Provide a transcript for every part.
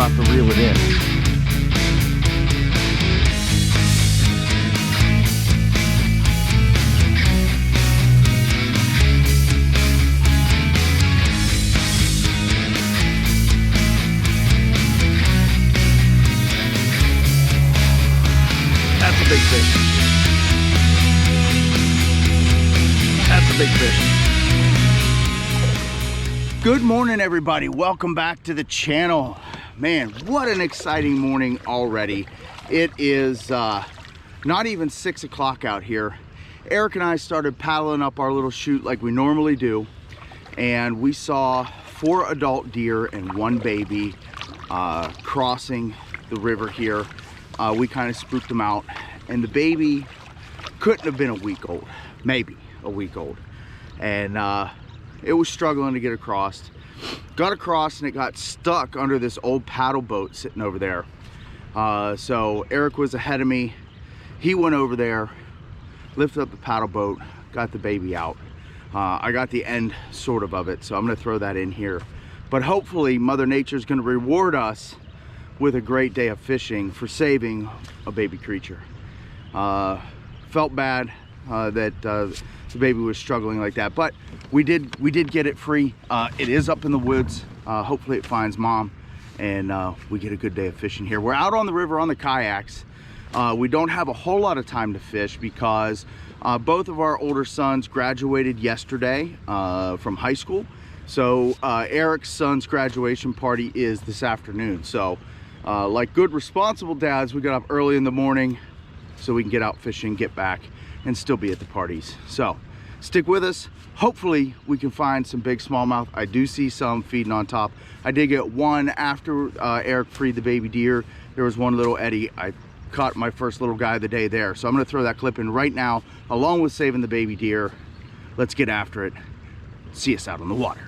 about to reel it in. That's a big fish. That's a big fish. Good morning, everybody. Welcome back to the channel. Man, what an exciting morning already. It is not even 6 o'clock out here. Eric and I started paddling up our little chute like we normally do, and we saw 4 adult deer and 1 baby crossing the river here. We kind of spooked them out, and the baby couldn't have been a week old, maybe a week old, and it was struggling to get across. Got across and it got stuck under this old paddle boat sitting over there. So Eric was ahead of me. He went over there, lifted up the paddle boat, got the baby out. I got the end sort of it, so I'm gonna throw that in here. But hopefully Mother Nature's gonna reward us with a great day of fishing for saving a baby creature. Felt bad that the baby was struggling like that, but we did get it free. It is up in the woods. Hopefully it finds mom, and we get a good day of fishing here. We're out on the river on the kayaks. We don't have a whole lot of time to fish because both of our older sons graduated yesterday from high school. So Eric's son's graduation party is this afternoon. So like good responsible dads, we got up early in the morning so we can get out fishing, get back, and still be at the parties. So stick with us. Hopefully we can find some big smallmouth. I do see some feeding on top. I did get one after Eric freed the baby deer. There was one little eddy. I caught my first little guy of the day there. So I'm gonna throw that clip in right now, along with saving the baby deer. Let's get after it. See us out on the water.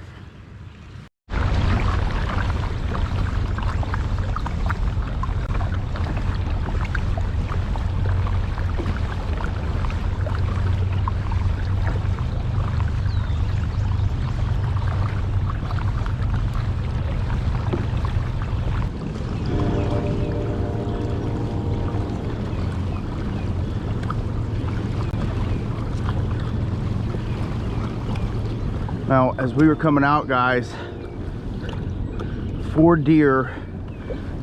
Now, as we were coming out, guys, 4 deer,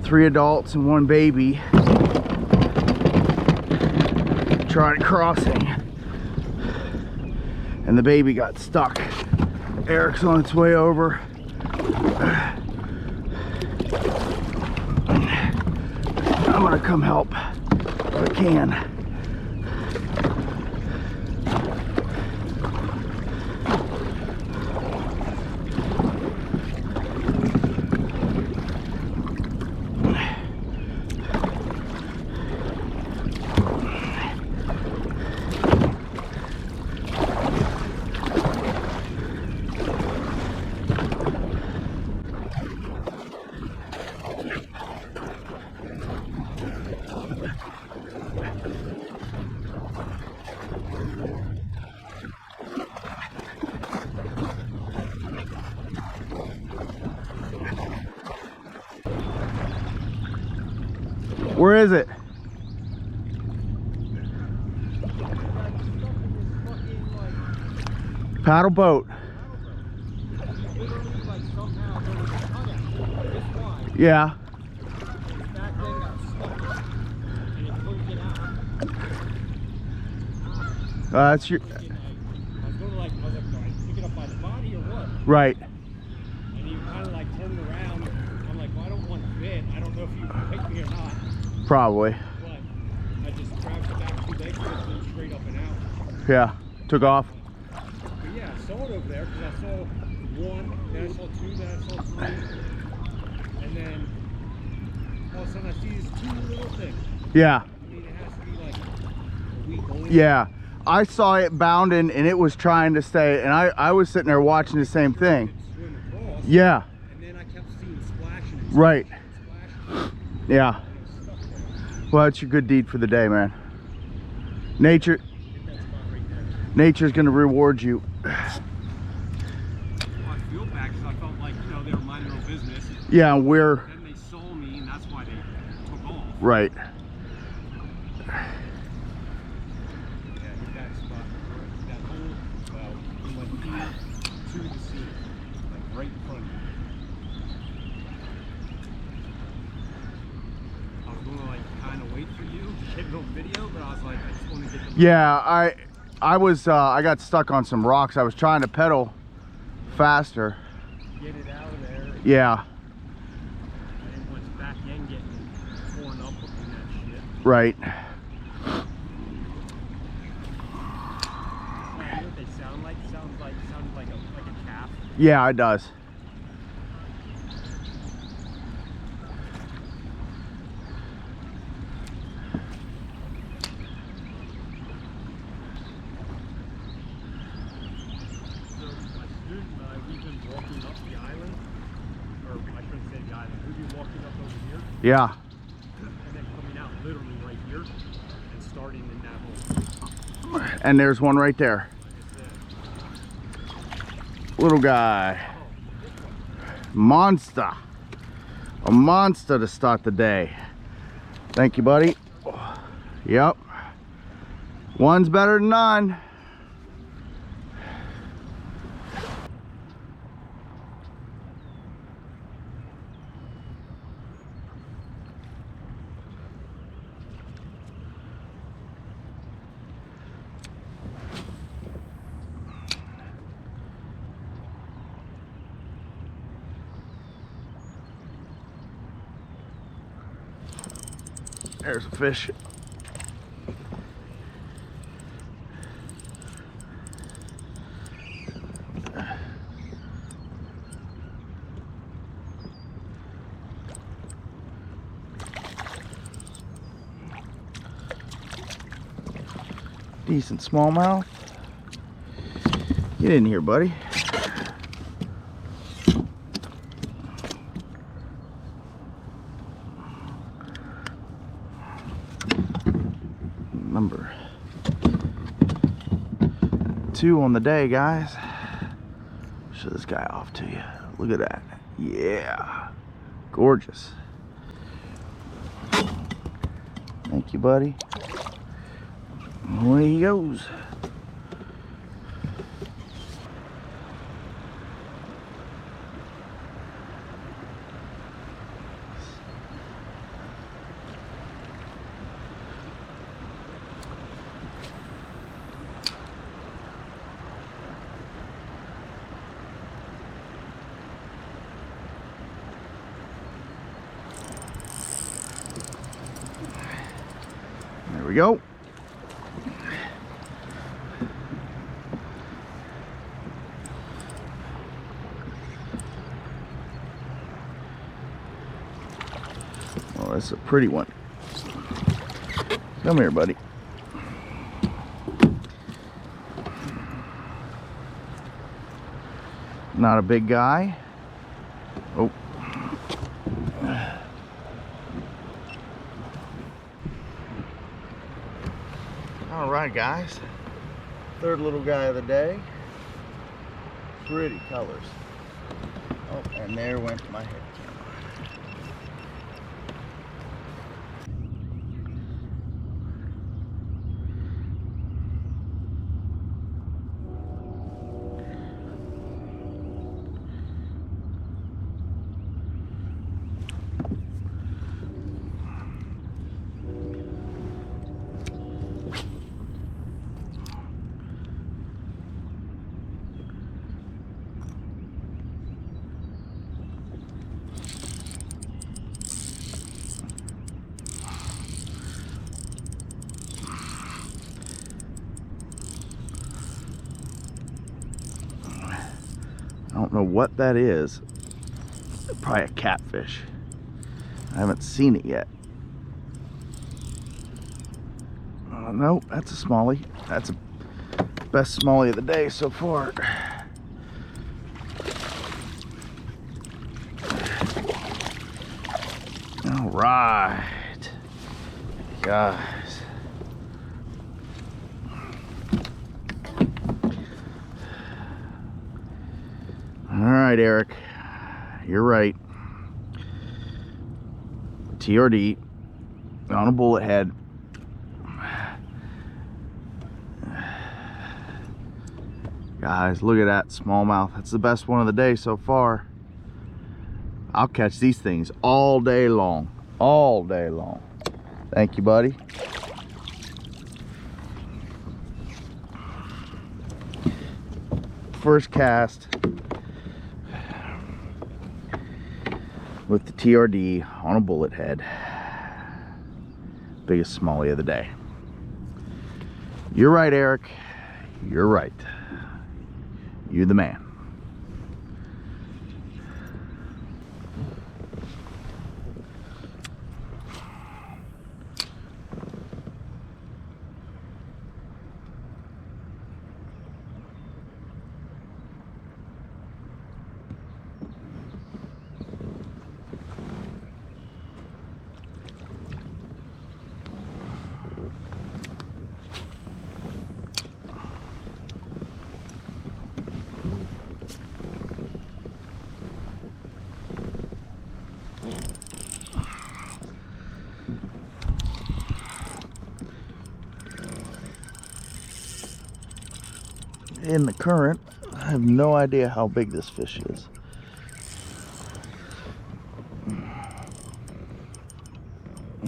3 adults and 1 baby tried crossing, and the baby got stuck. Eric's on its way over. I'm gonna come help if I can. Where is it? Paddle boat. Yeah. That's your. I was going to like, pick it up by the body or what? Right. And you kind of like turned around. I'm like, well, I don't want to fit. I don't know if you picked me or not. Probably. But I just grabbed the back 2 legs and went straight up and out. Yeah. Took off. But yeah, I saw it over there because I saw 1, then I saw 2, then I saw 3. And then all of a sudden I see these 2 little things. Yeah. I mean, it has to be like a week old. Yeah. I saw it bounding and it was trying to stay, and I was sitting there watching the same thing. Swim across, Yeah. and then I kept seeing splashing and Right. splashing. Yeah. Well, it's your good deed for the day, man. Nature, Hit that spot right there. nature's gonna reward you. I feel bad because I felt like, you know, they were minding their own business. Yeah, we're. Then they saw me Right. Yeah, hit that spot, that hole, well, from like here to the sea, like right in front of me. I was gonna like kind of wait for you to get it on video, but I was like, I just want to get the. Yeah, I got stuck on some rocks. I was trying to pedal faster. Get it out of there. Yeah. And once back end getting torn up in that shit. Right. You know what they sound like? Sounds like a calf. Yeah, it does. So my student and I, we've been walking up the island, or I shouldn't say the island. We've been walking up over here, Yeah. and then coming out literally right here, and starting in that hole. And there's one right there. Like I said, Little guy. Monster. A monster to start the day. Thank you, buddy. Yep. One's better than none. There's a fish. Decent smallmouth. Get in here, buddy. Number 2 on the day, guys. Show this guy off to you. Look at that. Yeah. Gorgeous. Thank you, buddy. Away he goes. There we go. Oh, that's a pretty one. Come here, buddy. Not a big guy. Oh. All right, guys. Third little guy of the day. Pretty colors. Oh, and there went my head camera. I don't know what that is. Probably a catfish. I haven't seen it yet. No, that's a smallie. That's a best smallie of the day so far. All right, guys. All right, Eric, you're right. TRD. on a bullet head. Guys, look at that smallmouth. That's the best one of the day so far. I'll catch these things all day long. All day long. Thank you, buddy. First cast with the TRD on a bullet head. Biggest smallie of the day. You're right, Eric. You're right. You're the man. In the current, I have no idea how big this fish is.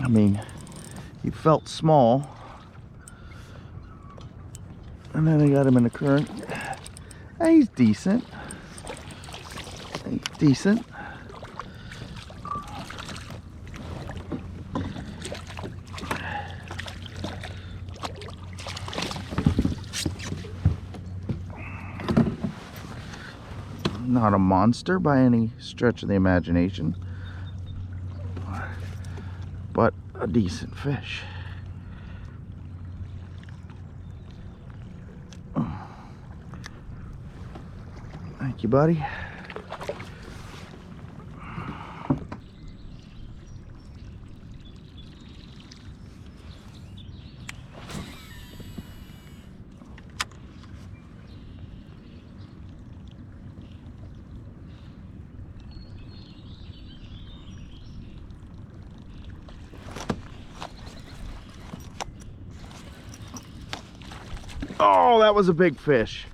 I mean, he felt small, and then I got him in the current. He's decent. He's decent. Not a monster by any stretch of the imagination, but a decent fish. Thank you, buddy. Oh, that was a big fish.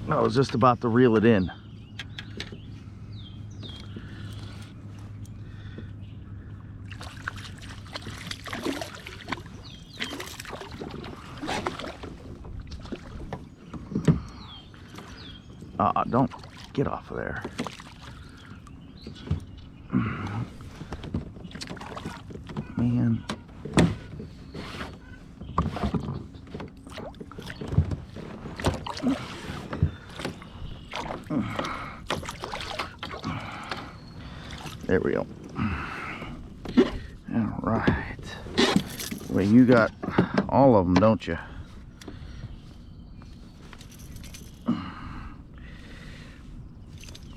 I was just about to reel it in. Don't get off of there. Man. There we go. All right. Well, you got all of them, don't you?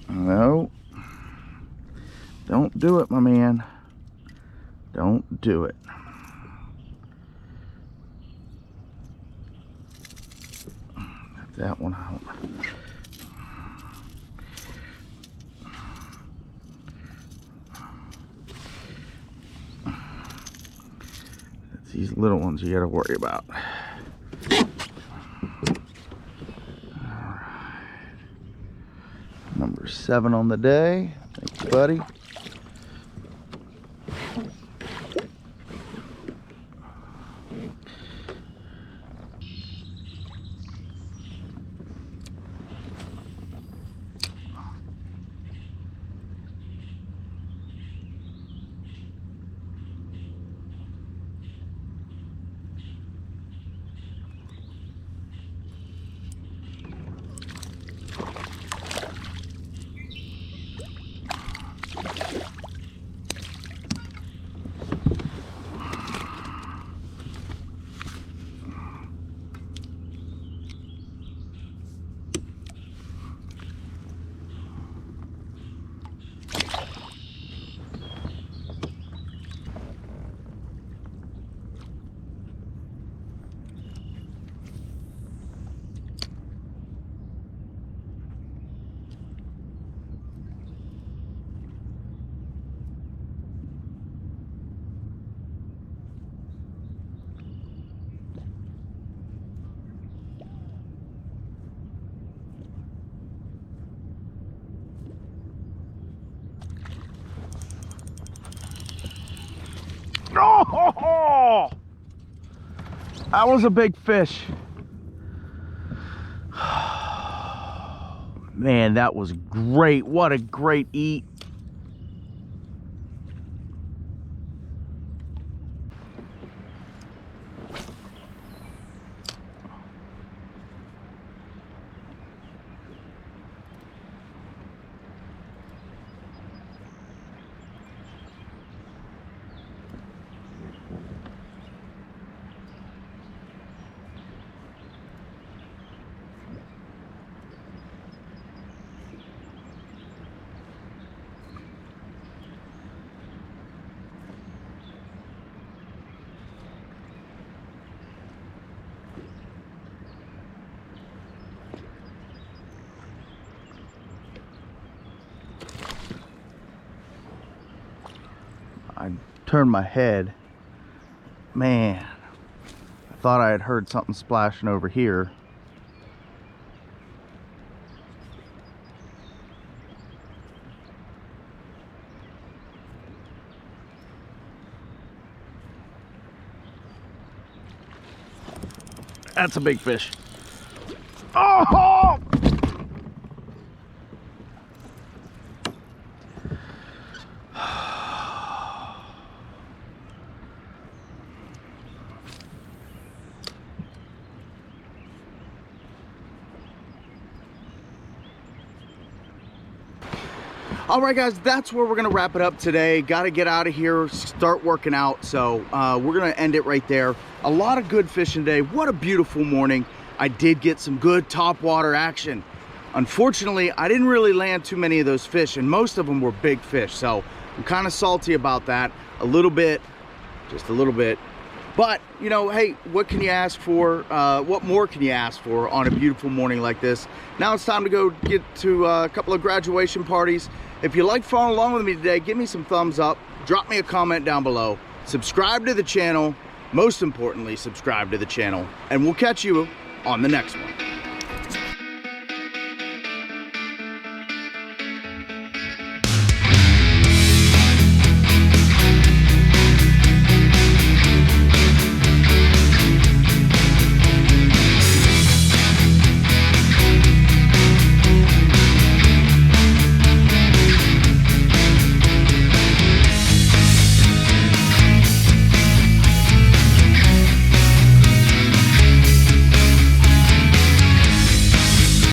No. Don't do it, my man. Don't do it. Get that one out. It's these little ones you gotta worry about. Number 7 on the day. Thank you, buddy. Oh, that was a big fish. Man, that was great. What a great eat. I turned my head. Man, I thought I had heard something splashing over here. That's a big fish. Oh! All right, guys, that's where we're gonna wrap it up today. Got to get out of here, start working out. So we're gonna end it right there. A lot of good fishing today. What a beautiful morning. I did get some good topwater action. Unfortunately, I didn't really land too many of those fish, and most of them were big fish. So I'm kind of salty about that a little bit, just a little bit. But, you know, hey, what can you ask for? What more can you ask for on a beautiful morning like this? Now it's time to go get to a couple of graduation parties. If you like following along with me today, give me some thumbs up, drop me a comment down below, subscribe to the channel, most importantly, subscribe to the channel, and we'll catch you on the next one.